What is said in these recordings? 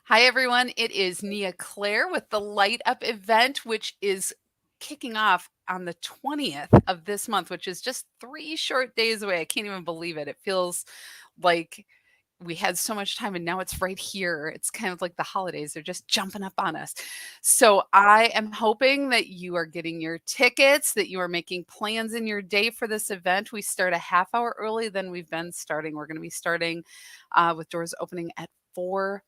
Hi, everyone. It is Nia Claire with the Light Up event, which is kicking off on the 20th of this month, which is just 3 short days away. I can't even believe it. It feels like we had so much time and now it's right here. It's kind of like the holidays, they're just jumping up on us. So I am hoping that you are getting your tickets, that you are making plans in your day for this event. We start a half hour early than we've been starting. We're going to be starting with doors opening at 4:30.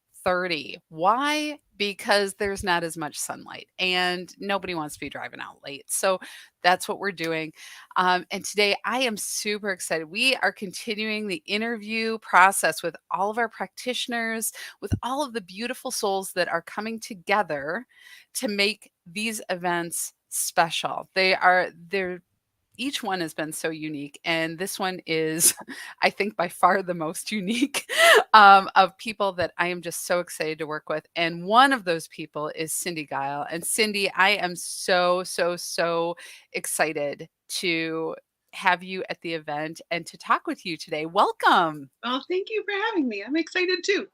Why? Because there's not as much sunlight and nobody wants to be driving out late. So that's what we're doing. And today I am super excited. We are continuing the interview process with all of our practitioners, with all of the beautiful souls that are coming together to make these events special. They're each one has been so unique, and this one is, I think, by far the most unique of people that I am just so excited to work with. And one of those people is Cyndy Guille. And Cyndy, I am so excited to have you at the event and to talk with you today. Welcome. Oh, thank you for having me. I'm excited too.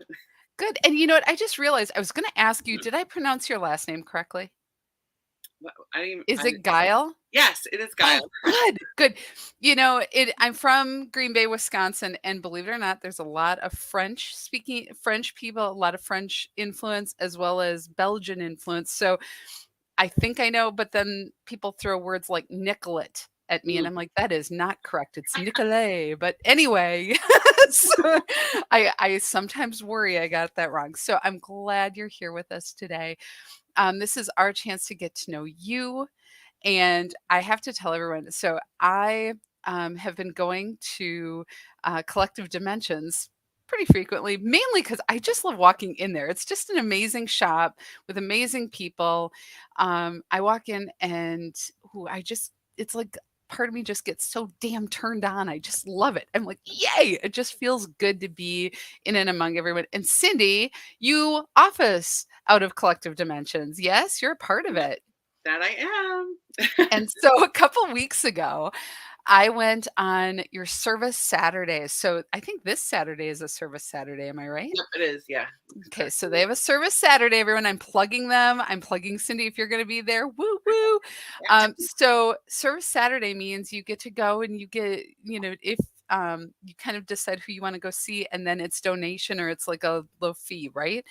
Good. And you know what? I just realized I was going to ask you, did I pronounce your last name correctly? Is I it Guile? yes, it is Oh, Guile. good. I'm from Green Bay, Wisconsin, and believe it or not, there's a lot of French people, a lot of French influence as well as Belgian influence. So I think I know, but then people throw words like Nicolet at me, and Mm. I'm like, that is not correct. It's Nicolet. But anyway, so I sometimes worry I got that wrong. So I'm glad you're here with us today. This is our chance to get to know you, and I have to tell everyone, so I have been going to Collective Dimensions pretty frequently, mainly because I just love walking in there. It's just an amazing shop with amazing people. I walk in and it's like part of me just gets so damn turned on. I just love it. I'm like, yay! It just feels good to be in and among everyone. And Cyndy, you office out of Collective Dimensions. Yes, you're a part of Yep, it. that I am. And so a couple weeks ago, I went on your service Saturdays. So I think this Saturday is a service Saturday. Am I right? Yep, it is. Yeah, Okay, so exactly. they have a service Saturday, everyone. I'm plugging them. I'm plugging Cyndy if you're going to be there. Woo woo. Yeah. So service Saturday means you get to go and you get, if you kind of decide who you want to go see, and then it's donation or it's like a low fee, right?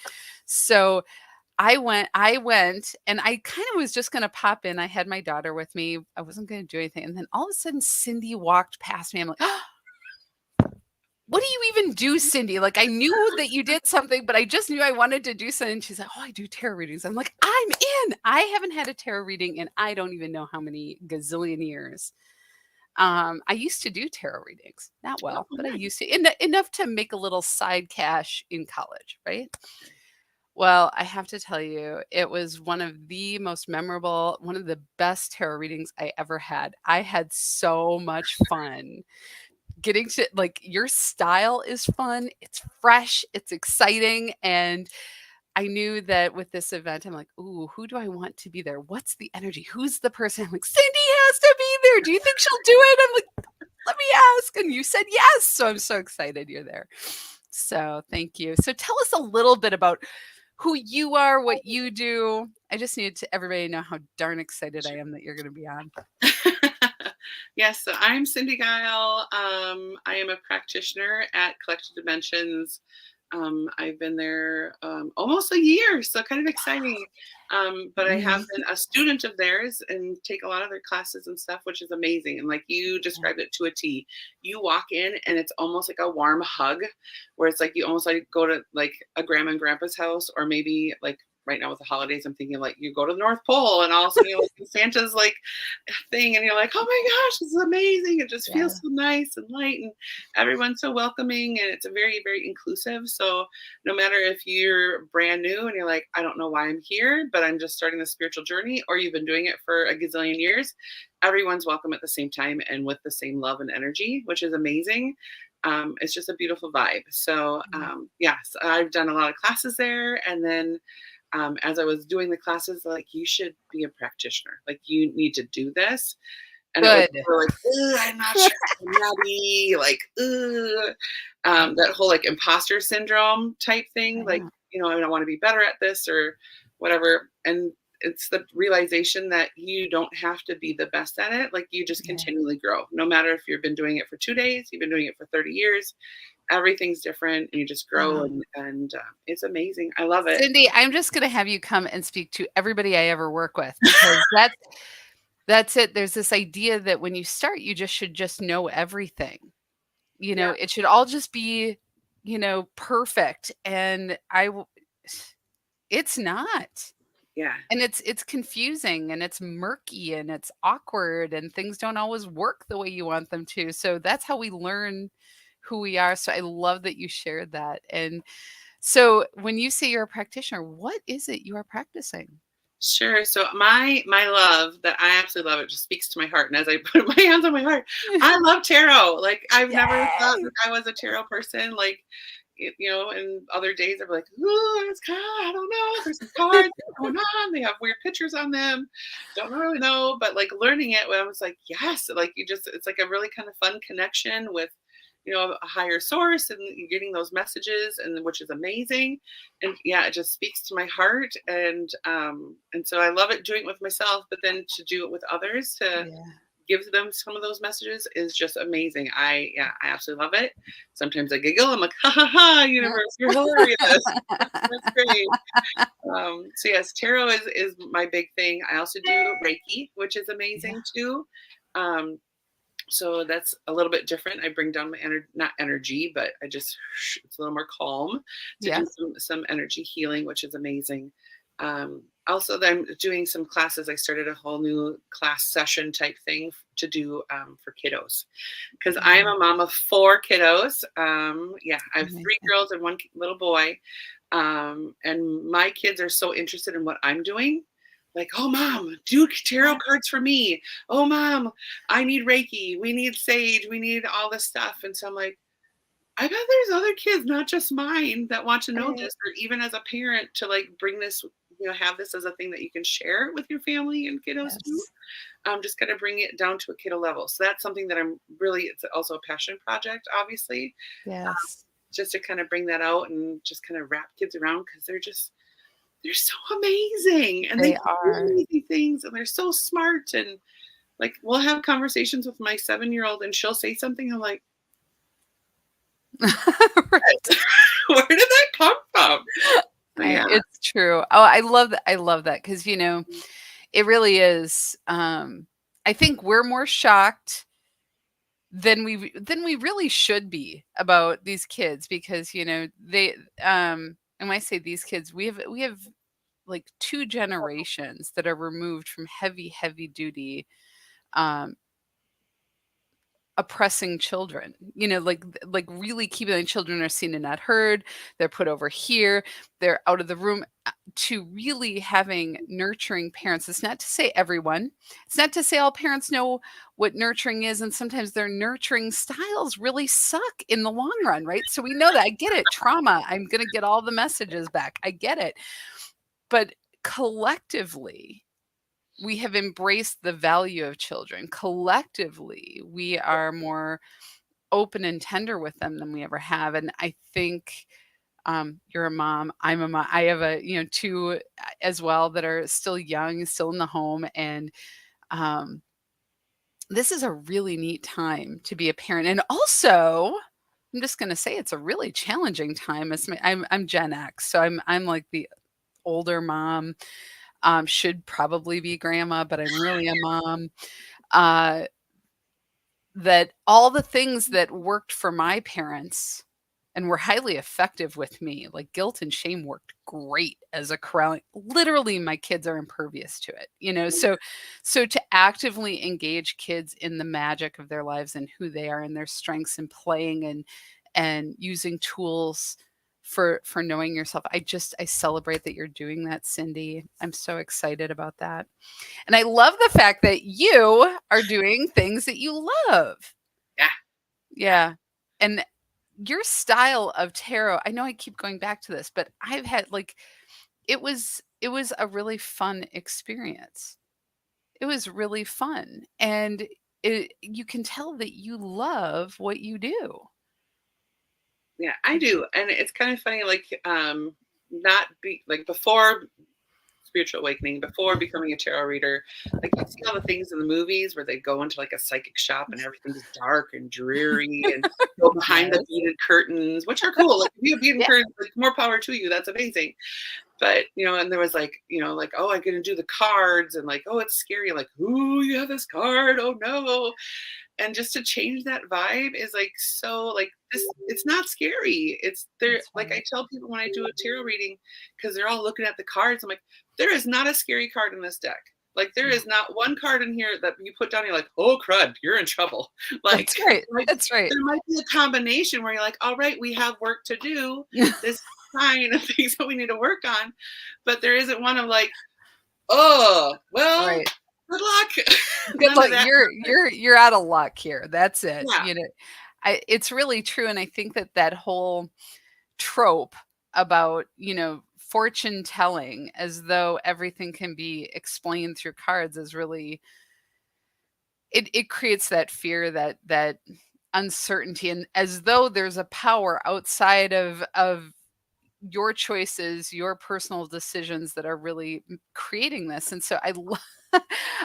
So I went and I kind of was just gonna pop in. I had my daughter with me. I wasn't gonna do anything. And then all of a sudden Cyndy walked past me. I'm like, what do you even do, Cyndy? Like I knew that you did something, but I just knew I wanted to do something. She's like, oh, I do tarot readings. I'm like, I'm in. I haven't had a tarot reading in I don't even know how many gazillion years. I used to do tarot readings, not Oh, well, but I nice. used to enough to make a little side cash in college, right? Well, I have to tell you, it was one of the best tarot readings I ever had. I had so much fun getting to like your style is fun, it's fresh, it's exciting. And I knew that with this event, I'm like, ooh, who do I want to be there? What's the energy? Who's the person? I'm like, Cyndy has to be there. Do you think she'll do it? I'm like, let me ask. And you said yes. So I'm so excited you're there. So thank you. So tell us a little bit about who you are, what you do. I just need to everybody know how darn excited I Sure. am that you're going to be on. Yes, so I'm Cyndy Guile. I am a practitioner at Collective Dimensions. I've been there almost a year, so kind of exciting. But I have Mhm. been a student of theirs and take a lot of their classes and stuff, which is amazing. And like you Yeah. described it to a T, you walk in and it's almost like a warm hug, where it's like you almost like go to like a grandma and grandpa's house, or maybe like right now with the holidays, I'm thinking like you go to the North Pole and all of a sudden you're like Santa's like thing and you're like, oh my gosh, this is amazing. It just feels Yeah. so nice and light and everyone's so welcoming and it's a very inclusive. So no matter if you're brand new and you're like, I don't know why I'm here, but I'm just starting the spiritual journey, or you've been doing it for a gazillion years, everyone's welcome at the same time and with the same love and energy, which is amazing. It's just a beautiful vibe. So yes, I've done a lot of classes there, and then as I was doing the classes, like, you should be a practitioner. Like, you need to do this. And it was Good. sort of like, ugh, I'm not sure I'm ready. Like, ugh. That whole like imposter syndrome type thing. I Like, know. I want to be better at this or whatever. And it's the realization that you don't have to be the best at it. Like you just Yeah. continually grow, no matter if you've been doing it for 2 days, you've been doing it for 30 years, everything's different and you just grow Wow. and it's amazing. I love it. Cyndy, I'm just gonna have you come and speak to everybody I ever work with because that's it. There's this idea that when you start, you just should just know everything. Yeah. It should all just be, perfect. And it's not. Yeah. And it's confusing and it's murky and it's awkward and things don't always work the way you want them to. So that's how we learn who we are. So I love that you shared that. And so when you say you're a practitioner, what is it you are practicing? Sure. So my love that I absolutely love it just speaks to my heart. And as I put my hands on my heart, I love tarot. Like I've never thought Yay! that I was a tarot person. Like and other days I'm like, oh, it's kind of, I don't know. There's some cards going on. They have weird pictures on them. Don't really know. But like learning it when I was like, yes, like it's like a really kind of fun connection with a higher source and you're getting those messages and which is amazing. And yeah, it just speaks to my heart and so I love it doing it with myself, but then to do it with others to Yeah. give them some of those messages is just amazing. I absolutely love it. Sometimes I giggle. I'm like, ha ha ha, universe, you're hilarious. That's great. So yes, tarot is my big thing. I also do Reiki, which is Yeah. amazing too. Um, so that's a little bit different. I bring down my energy, not energy, but it's a little more calm to Yeah. do some energy healing, which is amazing. Also, I'm doing some classes. I started a whole new class session type thing to do for kiddos because I am Yeah. a mom of 4 kiddos. Yeah, I have 3 girls and one little boy. And my kids are so interested in what I'm doing. Like, oh, mom, do tarot Yeah. cards for me. Oh, mom, I need Reiki. We need sage. We need all this stuff. And so I'm like, I bet there's other kids, not just mine, that want to know Right. this, or even as a parent to like bring this, have this as a thing that you can share with your family and kiddos too. Yes. I'm just going to bring it down to a kiddo level. So that's something that it's also a passion project, obviously, Yes. just to kind of bring that out and just kind of wrap kids around because they're so amazing and they They can do are. amazing things and they're so smart and like we'll have conversations with my 7-year-old and she'll say something. I'm like, Right. where did that come from? But I yeah, it's true. Oh, I love that because it really is, I think we're more shocked than we really should be about these kids because, and when I say these kids, we have, like, 2 generations that are removed from heavy, heavy duty, um, oppressing children, like really keeping the children are seen and not heard. They're put over here. They're out of the room to really having nurturing parents. It's not to say everyone, it's not to say all parents know what nurturing is. And sometimes their nurturing styles really suck in the long run, right? So we know that. I get it. Trauma. I'm going to get all the messages back. I get it. But collectively, we have embraced the value of children. Collectively, we are more open and tender with them than we ever have. And I think you're a mom. I'm a mom. I have 2 as well that are still young, still in the home. And um, this is a really neat time to be a parent. And also, I'm just going to say it's a really challenging time. I'm Gen X, so I'm like the older mom. Should probably be grandma, but I'm really a mom. Uh, that all the things that worked for my parents and were highly effective with me, like guilt and shame worked great as a corralling. Literally, my kids are impervious to it, so to actively engage kids in the magic of their lives and who they are and their strengths and playing and using tools for knowing yourself. I celebrate that you're doing that, Cyndy. I'm so excited about that. And I love the fact that you are doing things that you love. yeah, yeah, Yeah. And your style of tarot, I know I keep going back to this, but I've had like it was a really fun experience. It was really fun. And you can tell that you love what you do. yeah. I do, and it's kind of funny. Like, not be like before spiritual awakening, before becoming a tarot reader, like you see all the things in the movies where they go into like a psychic shop and everything's dark and dreary and go behind the Yes. beaded curtains, which are cool. Like if you have beaded Yeah. curtains, like more power to you. That's amazing. But and there was like, like, oh, I'm gonna do the cards and like, oh, it's scary. Like, ooh, you have this card. Oh no. And just to change that vibe is like so like this it's not scary. It's there That's like I right. tell people when I do a tarot reading, because they're all looking at the cards, I'm like, there is not a scary card in this deck. Like there Yeah. is not one card in here that you put down, you're like, oh crud, you're in trouble. Like, That's right. like That's right. there might be a combination where you're like, all right, we have work to do. This sign of things that we need to work on. But there isn't one of like, oh, well, Right. good luck. Good None luck. of that. You're out of luck here. That's it. Yeah. It's really true, and I think that whole trope about, fortune telling as though everything can be explained through cards is really it creates that fear, that uncertainty, and as though there's a power outside of your choices, your personal decisions that are really creating this. And so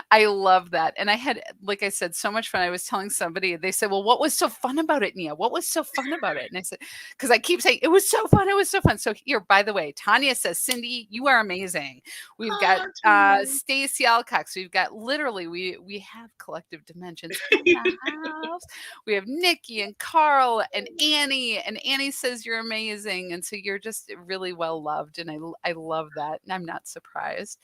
I love that. And I had, like I said, so much fun. I was telling somebody, they said, well, what was so fun about it, Nia? What was so fun about it? And I said, because I keep saying, it was so fun. It was so fun. So here, by the way, Tanya says, Cyndy, you are amazing. We've got Oh, Tanya. Stacy Alcox. We've got literally, we have collective dimensions in the house. We have Nikki and Carl and Annie. And Annie says you're amazing. And so you're just really well loved. And I love that. And I'm not surprised.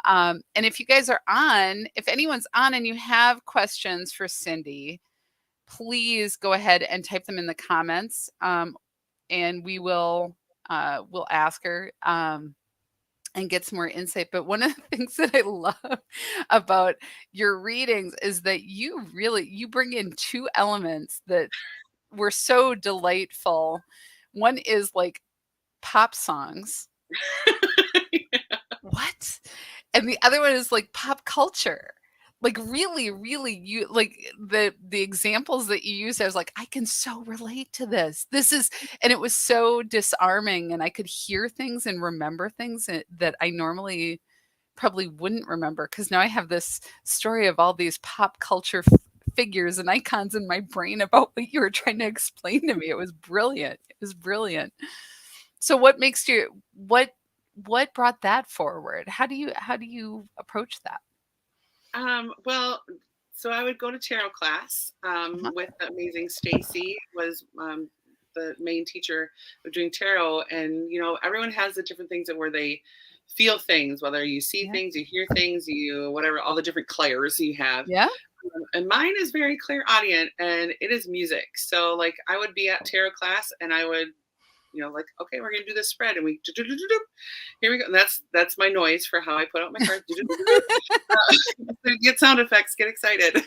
And if you guys are on, if anyone's on and you have questions for Cyndy, please go ahead and type them in the comments, and we'll ask her and get some more insight. But one of the things that I love about your readings is that you bring in two elements that were so delightful. One is like pop songs. What? And the other one is like pop culture. Like really, really, you like the examples that you use. I was like, I can so relate to this. This is, and it was so disarming, and I could hear things and remember things that I normally probably wouldn't remember, because now I have this story of all these pop culture figures and icons in my brain about what you were trying to explain to me. It was brilliant. It was brilliant. So what brought that forward? How do you approach that? Well, so I would go to tarot class Uh-huh. with the amazing Stacy was the main teacher of doing tarot, and everyone has the different things that where they feel things, whether you see Yeah. things, you hear things, you whatever, all the different clairs you have. Yeah. And mine is very clairaudient, and it is music. So like I would be at tarot class, and I would like, okay, we're gonna do this spread, and we here we go. And that's my noise for how I put out my cards. Get sound effects, get excited.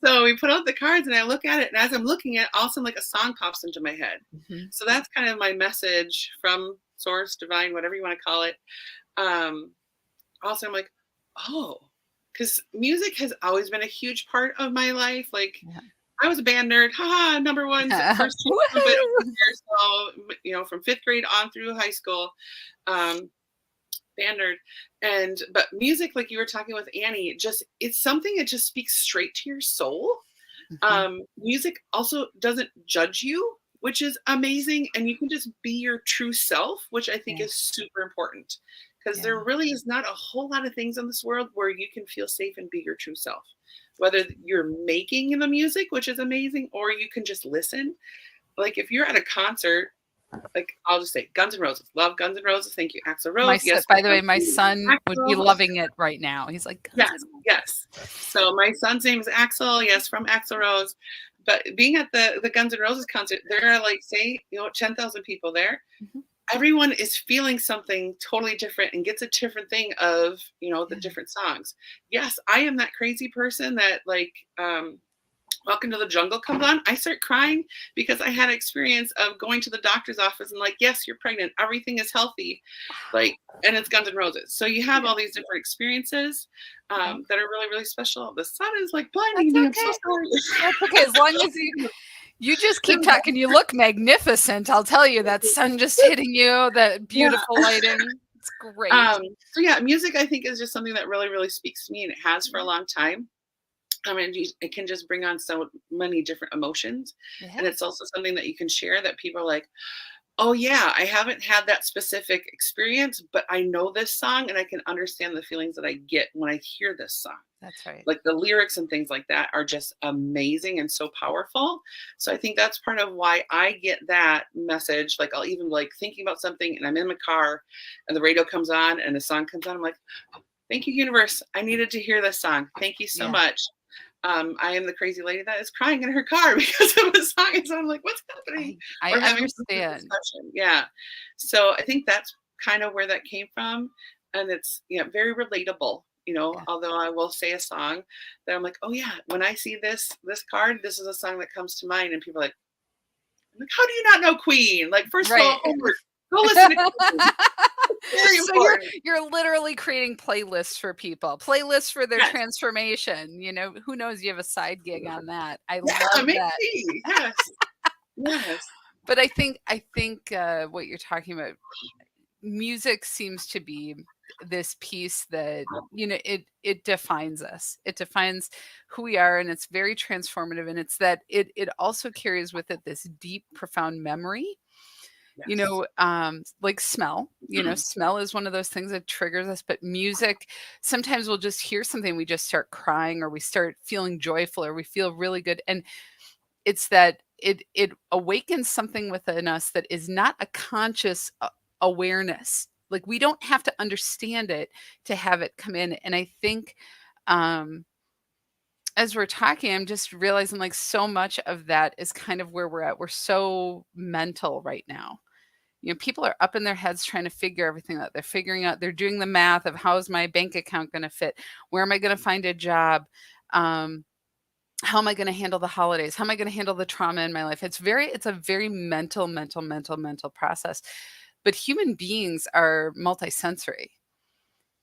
So we put out the cards, and I look at it, and as I'm looking at it, all of a sudden like a song pops into my head. Mhm. So that's kind of my message from source, divine, whatever you want to call it. Also I'm like, oh, because music has always been a huge part of my life. Like Yeah. I was a band nerd. Haha, number one first trumpet over Woohoo! here. So, from fifth grade on through high school, band nerd. But music, like you were talking with Annie, it's something that just speaks straight to your soul. Mhm. Music also doesn't judge you, which is amazing. And you can just be your true self, which I think Yeah. is super important. Because Yeah. there really is not a whole lot of things in this world where you can feel safe and be your true self. Whether you're making the music, which is amazing, or you can just listen. Like if you're at a concert, like I'll just say Guns N' Roses. Love Guns N' Roses. Thank you, Axl Rose. Yes, By the way, my son would be Axl. loving it right now. He's like, Guns Yes, N' Roses. yes. So my son's name is Axel. Yes, from Axl Rose. But being at the Guns N' Roses concert, there are like, say, 10,000 people there. Mhm. Everyone is feeling something totally different and gets a different thing of, the Yeah. different songs. Yes, I am that crazy person that like, Welcome to the Jungle comes on, I start crying because I had an experience of going to the doctor's office and like, yes, you're pregnant. Everything is healthy. Like, and it's Guns N' Roses. So you have Yeah. all these different experiences Yeah. that are really, really special. The sun is like That's blinding me. I'm so okay. sorry. That's okay. As long as You just keep talking. You look magnificent. I'll tell you, that sun just hitting you, that Yeah. beautiful lighting. It's great. So yeah, music I think is just something that really, really speaks to me, and it has for a Yeah. long time. I mean, it can just bring on so many different emotions, and Yeah. it's also something that you can share that people are like, "Oh yeah, I haven't had that specific experience, but I know this song, and I can understand the feelings that I get when I hear this song." That's right. Like the lyrics and things like that are just amazing and so powerful. So I think that's part of why I get that message. Like I'll even like thinking about something and I'm in my car and the radio comes on and the song comes on. I'm like, thank you, universe. I needed to hear this song. Thank you so Yeah. much. I am the crazy lady that is crying in her car because of a song. And so I'm like, what's happening? I We're having this understand. discussion. Yeah. So I think that's kind of where that came from. And it's very relatable, Yeah. although I will say a song that I'm like, oh yeah, when I see this card, this is a song that comes to mind. And people are like, how do you not know Queen? Like, first of all, Right. homework, go listen to Queen. It's very So you're important. you're literally creating playlists for people, playlists for their Yes. transformation. Who knows, you have a side gig on that. I Yeah, love that. maybe. Yes. Yes. But I think what you're talking about, music seems to be this piece that, it defines us. It defines who we are, and it's very transformative, and it's that it also carries with it this deep, profound memory. Yes. Like smell. Smell is one of those things that triggers us, but music, sometimes we'll just hear something, we just start crying, or we start feeling joyful, or we feel really good. And it's that it awakens something within us that is not a conscious awareness. Like, we don't have to understand it to have it come in. And I think, um as we're talking, I'm just realizing, like, so much of that is kind of where we're at. We're so mental right now. People are up in their heads trying to figure everything out. They're figuring out, they're doing the math of, how is my bank account going to fit? Where am I going to find a job? Um, how am I going to handle the holidays? How am I going to handle the trauma in my life? It's a very mental process. But human beings are multisensory.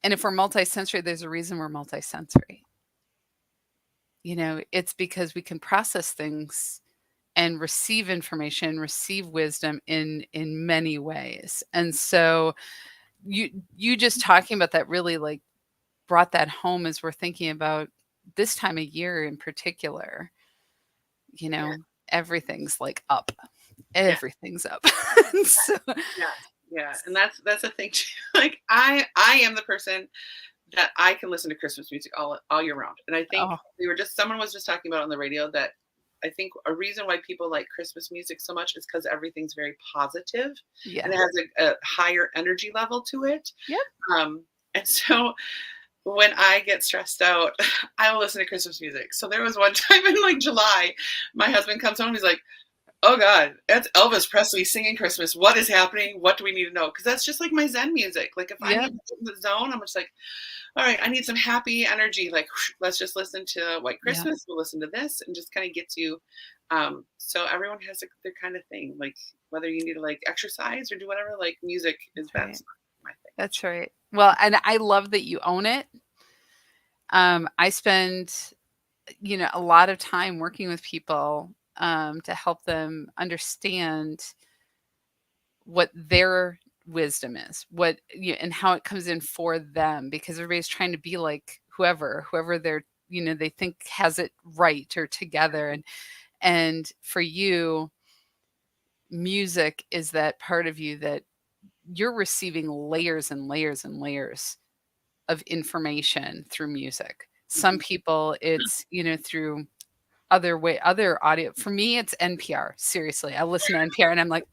And if we're multisensory, there's a reason we're multisensory. It's because we can process things and receive information, receive wisdom in many ways. And so you just talking about that really, like, brought that home, as we're thinking about this time of year in particular. you Yeah. know everything's like up. Yeah. Everything's up. So Yeah. Yeah. And that's a thing too. Like I am the person that I can listen to Christmas music all year round. And I think oh, someone was just talking about on the radio that I think a reason why people like Christmas music so much is because everything's very positive and yeah. it has a higher energy level to it. Yep. And so when I get stressed out, I will listen to Christmas music. So there was one time in like July, my husband comes home, he's like, oh God, that's Elvis Presley singing Christmas. What is happening? What do we need to know? Because that's just like my Zen music. Like if I need Yep. to get in the zone, I'm just like, all right, I need some happy energy. Like let's just listen to White Yep. Christmas. We'll listen to this and just kind of get you. So everyone has their kind of thing. Like whether you need to like exercise or do whatever, like music is That's right. that's my thing. That's right. Well, and I love that you own it. I spend, a lot of time working with people, to help them understand what their wisdom is, and how it comes in for them, because everybody's trying to be like whoever they're, they think has it right or together. And for you, music is that part of you that you're receiving layers and layers and layers of information through music. Some Mhm. people, it's, through other audio. For me, it's NPR. Seriously, I listen to NPR and I'm like,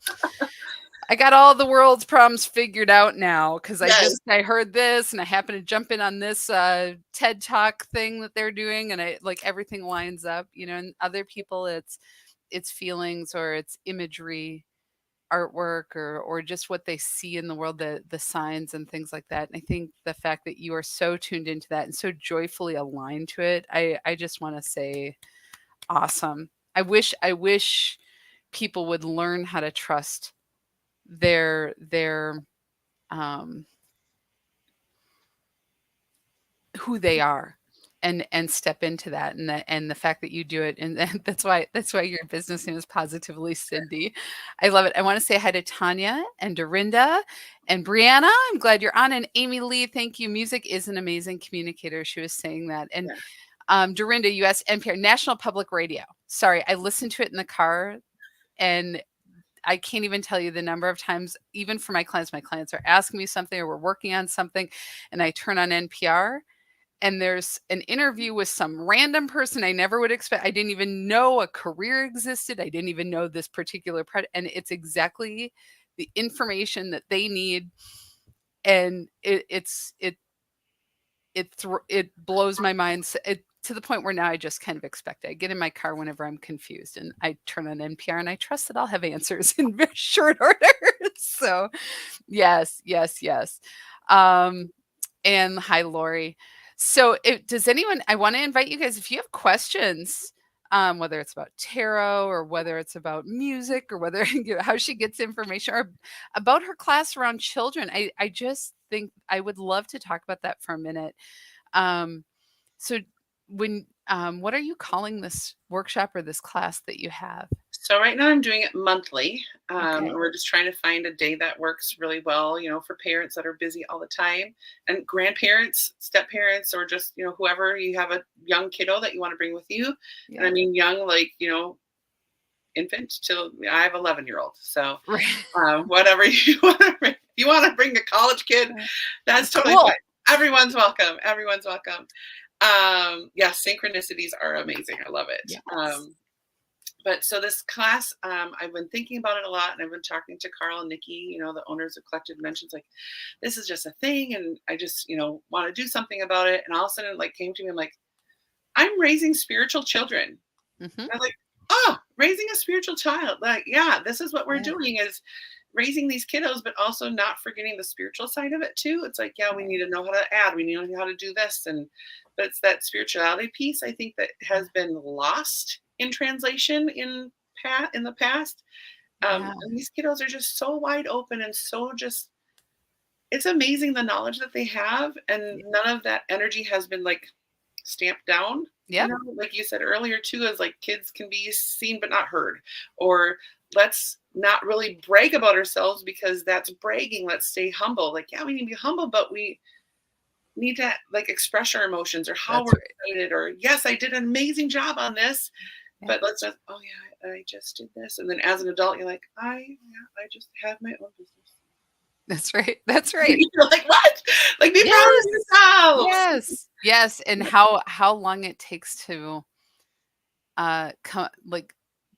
I got all the world's problems figured out now, because Yes. I heard this, and I happened to jump in on this TED Talk thing that they're doing, and I like, everything lines up. And other people, it's feelings, or it's imagery, artwork, or just what they see in the world, the signs and things like that. And I think the fact that you are so tuned into that and so joyfully aligned to it, I just want to say, awesome. I wish people would learn how to trust their um who they are. and step into that, and the fact that you do it, and that's why your business name is Positively Cyndy. I love it. I want to say hi to Tanya and Dorinda and Brianna. I'm glad you're on, and Amy Lee. Thank you. Music is an amazing communicator. She was saying that, and Yeah. Dorinda, US NPR, National Public Radio. Sorry, I listened to it in the car, and I can't even tell you the number of times, even for my clients are asking me something or we're working on something, and I turn on NPR and there's an interview with some random person I never would expect. I didn't even know a career existed. I didn't even know this particular and it's exactly the information that they need, and it blows my mind to the point where now I just kind of expect it. I get in my car whenever I'm confused and I turn on NPR and I trust that I'll have answers in very short order. So yes, yes, yes. Um, and hi, Lori. So, does anyone? I want to invite you guys if you have questions, whether it's about tarot or whether it's about music or whether how she gets information or about her class around children. I just think I would love to talk about that for a minute. Um, so, what are you calling this workshop or this class that you have? So right now I'm doing it monthly. And Okay. we're just trying to find a day that works really well, for parents that are busy all the time and grandparents, step parents, or just, whoever you have a young kiddo that you want to bring with you. And I Yeah. mean, young, like, infant till I have 11-year-old. So Right. whatever you want to bring, if you want to bring a college kid, that's totally fine. Cool. Everyone's welcome. Everyone's welcome. Yeah, synchronicities are amazing. I love it. Yes. But so this class, I've been thinking about it a lot, and I've been talking to Carl and Nikki, the owners of Collective Dimensions, like, this is just a thing, and I just, want to do something about it. And all of a sudden, it like came to me, I'm like, I'm raising spiritual children. Hmm. I'm like, oh, raising a spiritual child. Like, yeah, this is what we're Yeah. doing is raising these kiddos, but also not forgetting the spiritual side of it too. It's like, yeah, we Right. need to know how to add, we need to know how to do this. But it's that spirituality piece, I think, that has been lost in translation in the past. Yeah. And these kiddos are just so wide open and so just, it's amazing the knowledge that they have. And Yeah. none of that energy has been like stamped down. Yep. Like you said earlier too, is like kids can be seen but not heard, or let's not really brag about ourselves because that's bragging. Let's stay humble. Like, yeah, we need to be humble, but we need to like express our emotions or how we're That's right. excited, or yes, I did an amazing job on this, Yeah. but let's just, oh yeah, I just did this. And then as an adult, you're like, I just have my own business. That's right. That's right. You're like, what? Like, be proud of Yes. yourselves. Yes. Yes. And how long it takes to like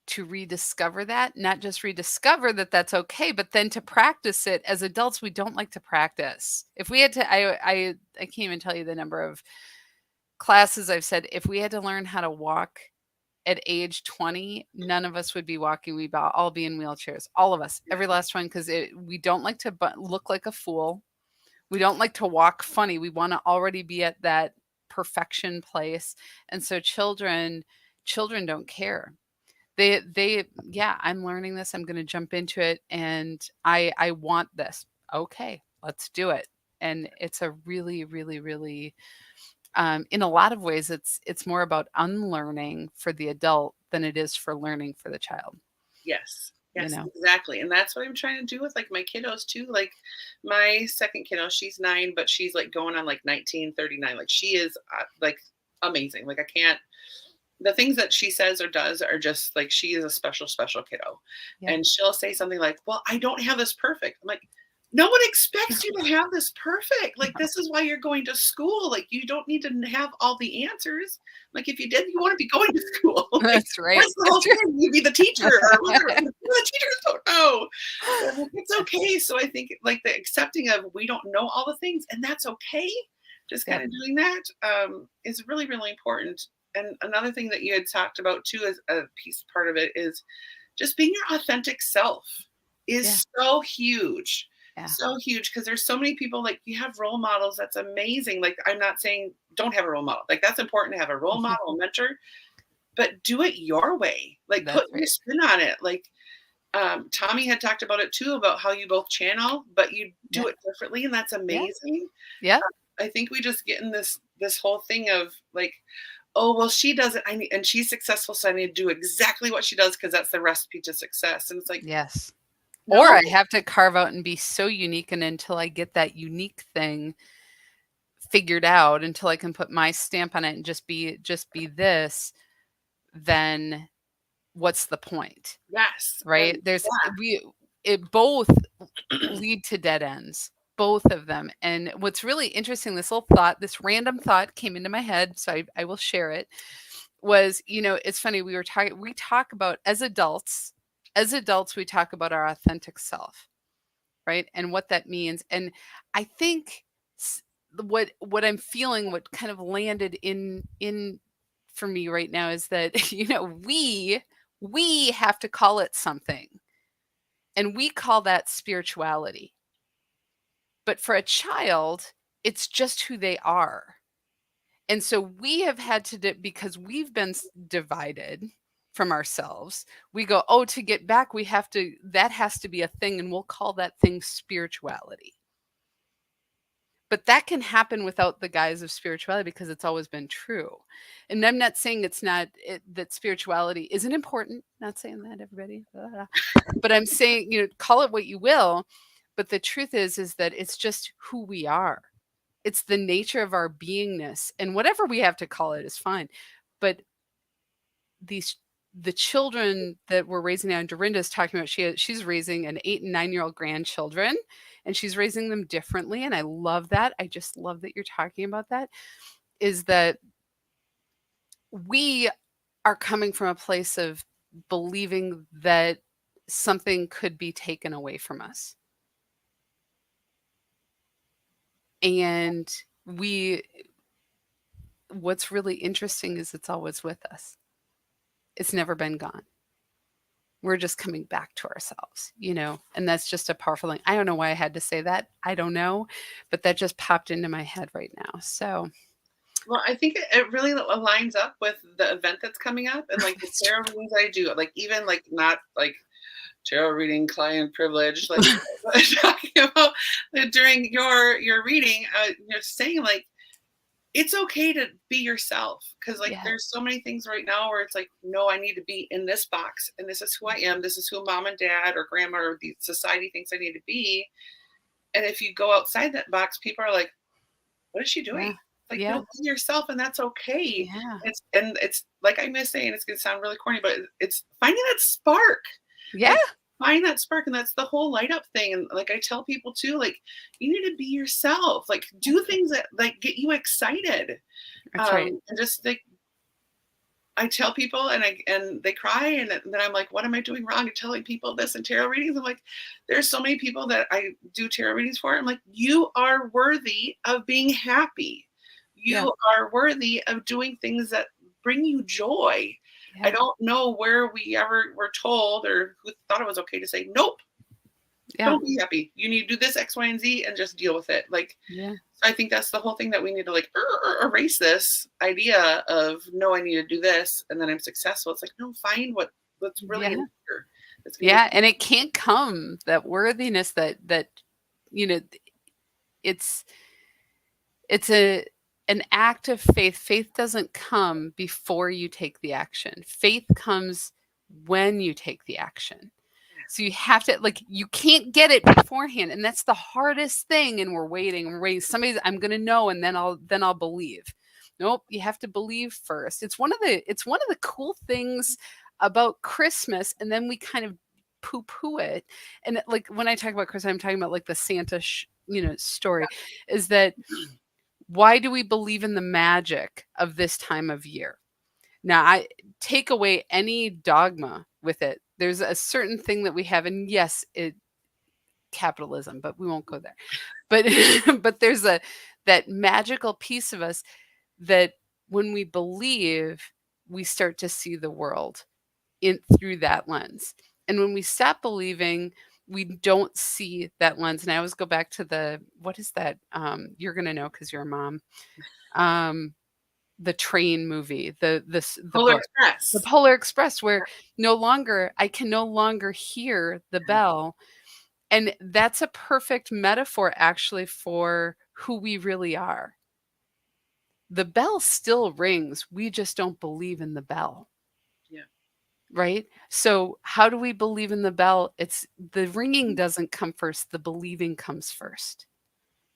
to rediscover that, not just rediscover that that's okay, but then to practice it. As adults, we don't like to practice. If we had to, I can't even tell you the number of classes I've said, if we had to learn how to walk at age 20, none of us would be walking. We'd all be in wheelchairs. All of us, every last one, because we don't like to look like a fool. We don't like to walk funny. We want to already be at that perfection place. And so children don't care. Yeah, I'm learning this. I'm going to jump into it and I want this. Okay, let's do it. And it's a really, really, really in a lot of ways it's more about unlearning for the adult than it is for learning for the child, Yes. you Yes, know. exactly. And that's what I'm trying to do with like my kiddos too. Like my second kiddo, she's 9, but she's like going on like 1939. Like she is like amazing. Like I can't, the things that she says or does are just like, she is a special, special kiddo. Yeah. And she'll say something like, well, I don't have this perfect. I'm like, no one expects you to have this perfect. Like, this is why you're going to school. Like, you don't need to have all the answers. Like, if you did, you want to be going to school. Like, That's right. that's the whole thing. You be the teacher or whatever. The teachers don't know. But it's okay. So I think like the accepting of we don't know all the things, and that's okay. Just kind Yep. of doing that is really, really important. And another thing that you had talked about too, as a piece part of it, is just being your authentic self Yeah. is so huge. Yeah. So huge, because there's so many people, like you have role models. That's amazing. Like, I'm not saying don't have a role model. Like, that's important to have a role model, a mentor, but do it your way. Like, put That's your right. spin on it. Like, Tommy had talked about it too, about how you both channel, but you Yeah. do it differently. And that's Yeah. amazing. Yep. I think we just get in this this whole thing of like, oh, well, she does it. I need, and she's successful, so I need to do exactly what she does because that's the recipe to success. And it's like, Yes. Or no, I have to carve out and be so unique, and until I get that unique thing figured out, until I can put my stamp on it and just be this, then what's the point? yes, and Right? There's yeah, we it both lead to dead ends, both of them. And what's really interesting, this little thought, this random thought came into my head, so I will share it. Was, it's funny, we talk about as adults, we talk about our authentic self, right? And what that means. And I think what I'm feeling, what kind of landed in for me right now is that, we have to call it something. And we call that spirituality. But for a child, it's just who they are. And so we have had to because we've been divided from ourselves. We go, "Oh, to get back, that has to be a thing, and we'll call that thing spirituality." But that can happen without the guise of spirituality because it's always been true. And I'm not saying that spirituality isn't important. Not saying that, everybody. But I'm saying, call it what you will. But the truth is that it's just who we are. It's the nature of our beingness, and whatever we have to call it is fine. But these the children that we're raising now, and Dorinda's talking about, she's raising an 8 and 9-year-old grandchildren, and she's raising them differently, and I love that. I just love that you're talking about that. Is that we are coming from a place of believing that something could be taken away from us. And we what's really interesting is it's always with us. It's never been gone. We're just coming back to ourselves, and that's just a powerful thing. I don't know why I had to say that. I don't know, but that just popped into my head right now. So well, I think it really aligns up with the event that's coming up and like the that's tarot readings I do, like even like not like tarot reading client privilege, like talking about during your reading, you're saying like it's okay to be yourself because like yeah, there's so many things right now where it's like, no, I need to be in this box and this is who I am, this is who mom and dad or grandma or the society thinks I need to be. And if you go outside that box, people are like, what is she yeah, doing? Like, no, yeah, be yourself, and that's okay. yeah, It's like I'm gonna say, and it's gonna sound really corny, but it's finding that spark. yeah, Like find that spark, and that's the whole light up thing. And like I tell people too, like you need to be yourself. Like do that's right, things that like get you excited. that's right, And just like I tell people and they cry and then I'm like, what am I doing wrong? And telling people this in tarot readings. I'm like, there's so many people that I do tarot readings for. I'm like, you are worthy of being happy. yeah, You are worthy of doing things that bring you joy. I yeah, don't know where we ever were told or who thought it was okay to say, nope, yeah, don't be happy. You need to do this X, Y, and Z and just deal with it. Like yeah, so I think that's the whole thing that we need to like erase this idea of no, I need to do this and then I'm successful. It's like no, find what's really in yeah, here. That's gonna make yeah. And it can't come, that worthiness, that you know it's it's an act of faith. Faith doesn't come before you take the action. Faith comes when you take the action. So you have to, like, you can't get it beforehand, and that's the hardest thing. And we're waiting. I'm going to know, and then I'll believe. Nope, you have to believe first. It's one of the cool things about Christmas, and then we kind of poo poo it. And like when I talk about Christmas, I'm talking about like the Santa story. Is that why do we believe in the magic of this time of year? Now, I take away any dogma with it. There's a certain thing that we have, and yes, it capitalism, but we won't go there. But but there's a that magical piece of us that when we believe, we start to see the world in through that lens. And when we stop believing, we don't see that lens. And I always go back to the what is that? You're gonna know because you're a mom. Um, the train movie, the Polar book, the Express. Polar Express, where I can no longer hear the bell. And that's a perfect metaphor actually for who we really are. The bell still rings. We just don't believe in the bell. Yeah. Right? So, how do we believe in the bell? It's the ringing doesn't come first, the believing comes first.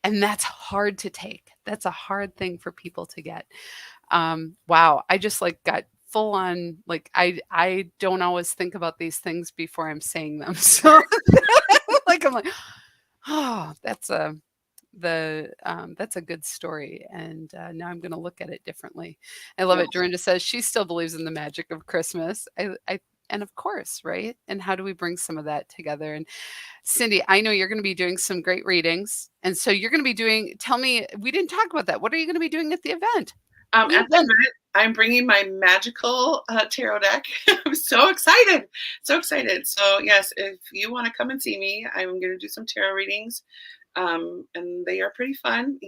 And that's hard to take. That's a hard thing for people to get. Wow, I just like got full on like I don't always think about these things before I'm saying them. So like I'm like, oh, that's a good story, and now I'm going to look at it differently. I love Yeah. it. Dorinda says she still believes in the magic of Christmas. And of course, right? And how do we bring some of that together? And Cyndy, I know you're going to be doing some great readings, and so you're going to be doing. Tell me, we didn't talk about that. What are you going to be doing at the event? The At the event. event, I'm bringing my magical tarot deck. I'm so excited. So excited. So, yes, if you want to come and see me, I'm going to do some tarot readings. And they are pretty fun.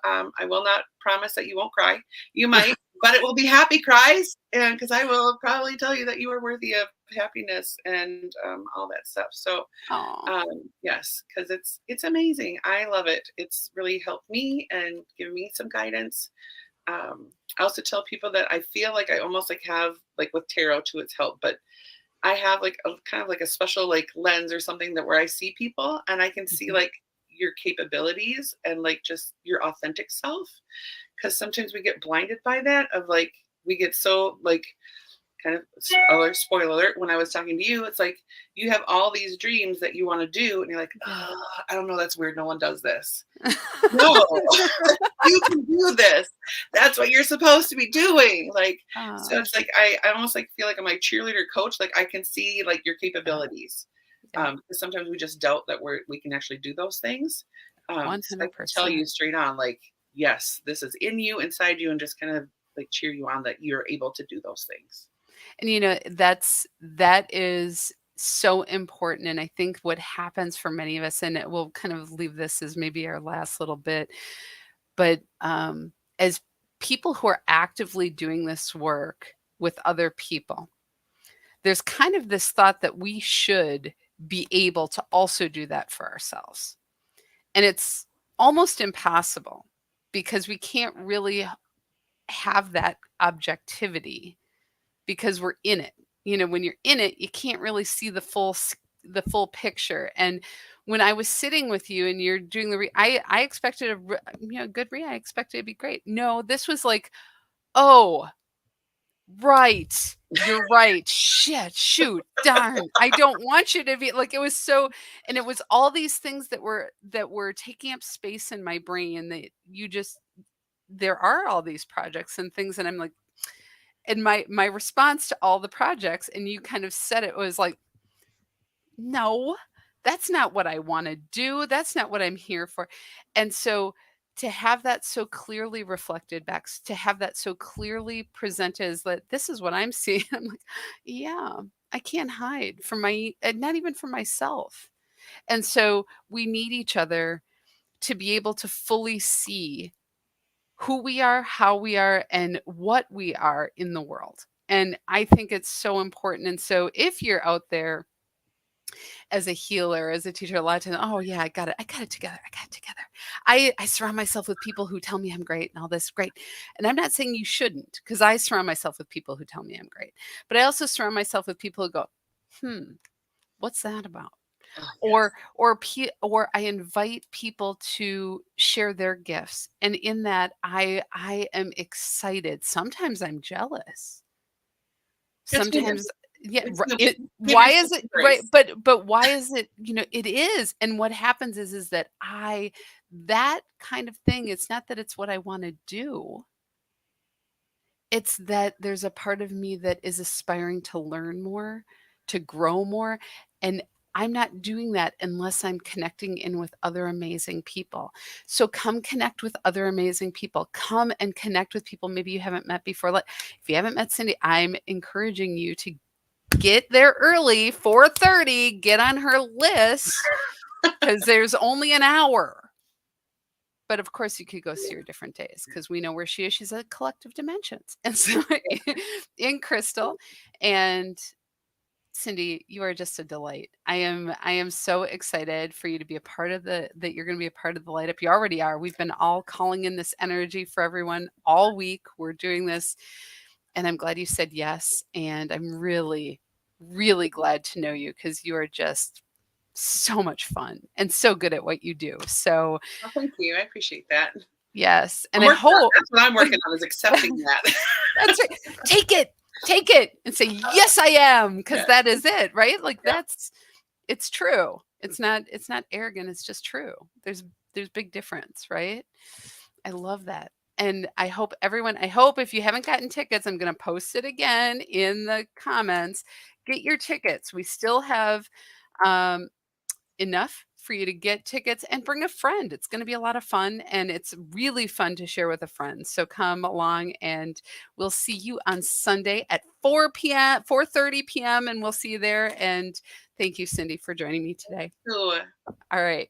I will not promise that you won't cry. You might, but it will be happy cries. And because I will probably tell you that you are worthy of happiness and all that stuff. So, Oh, yes, because it's amazing. I love it. It's really helped me and given me some guidance. I also tell people that I feel like I almost like have like with tarot to its help, but I have like a kind of like a special like lens or something that where I see people and I can see mhm. like your capabilities and like just your authentic self. Because sometimes we get blinded by that of like we get so like kind of alert, spoiler alert, when I was talking to you, it's like you have all these dreams that you want to do, and you're like, Yeah. oh, I don't know, that's weird. No one does this. No, you can do this. That's what you're supposed to be doing. Like, so Oh, it's like I almost like feel like I'm like cheerleader coach. Like I can see like your yeah, capabilities. yeah, Because sometimes we just doubt that we can actually do those things. So I can tell 100%. you straight on, like, yes, this is in you, inside you, and just kind of like cheer you on that you're able to do those things. And that is so important. And I think what happens for many of us, and it will kind of leave this as maybe our last little bit, but as people who are actively doing this work with other people, there's kind of this thought that we should be able to also do that for ourselves. And it's almost impossible because we can't really have that objectivity because we're in it. You know, when you're in it, you can't really see the full picture. And when I was sitting with you and you're doing I expected good read. I expected it to be great. No, this was like, oh, right. You're right. Shit, shoot, darn. I don't want you to be like it was so and it was all these things that were taking up space in my brain that you just there are all these projects and things and I'm like and my response to all the projects and you kind of said it was like, "No, that's not what I wanna do. That's not what I'm here for." And so to have that so clearly reflected back, to have that so clearly presented as that this is what I'm seeing, I'm like, "Yeah, I can't hide from my and not even from myself." And so we need each other to be able to fully see who we are, how we are, and what we are in the world. And I think it's so important. And so if you're out there as a healer, as a teacher, a lot of times, oh yeah, I got it. I got it together. I got it together. I surround myself with people who tell me I'm great and all this great. And I'm not saying you shouldn't, because I surround myself with people who tell me I'm great. But I also surround myself with people who go, what's that about? Oh, yes. Or I invite people to share their gifts, and in that, I am excited. Sometimes I'm jealous. It's good. Sometimes yeah, It's ri good. it Give why yourself is it some right? grace. But why is it it is, and what happens is that I that kind of thing, it's not that it's what I wanna do, it's that there's a part of me that is aspiring to learn more, to grow more, and I'm not doing that unless I'm connecting in with other amazing people. So come connect with other amazing people. Come and connect with people maybe you haven't met before. Like if you haven't met Cyndy, I'm encouraging you to get there early, 4:30, get on her list because there's only an hour. But of course, you could go see her different days because we know where she is. She's a collective dimensions. And so in Crystal. And Cyndy, you are just a delight. I am so excited for you to be a part of that you're going to be a part of the light up. You already are. We've been all calling in this energy for everyone all week. We're doing this and I'm glad you said yes, and I'm really really glad to know you cuz you are just so much fun and so good at what you do. So, Well, thank you. I appreciate that. yes, and I'm I working on hope that's what I'm working on is accepting that. that's right. Take it and say, "Yes, I am," because Yeah. that is it, right? Like Yep. that's it's true. It's not arrogant, it's just true. There's big difference, right? I love that. And I hope if you haven't gotten tickets, I'm going to post it again in the comments. Get your tickets. We still have um enough for you to get tickets and bring a friend. It's going to be a lot of fun and it's really fun to share with a friend. So come along and we'll see you on Sunday at 4 p.m., 4:30 p.m. and we'll see you there. And thank you, Cyndy, for joining me today. So All right.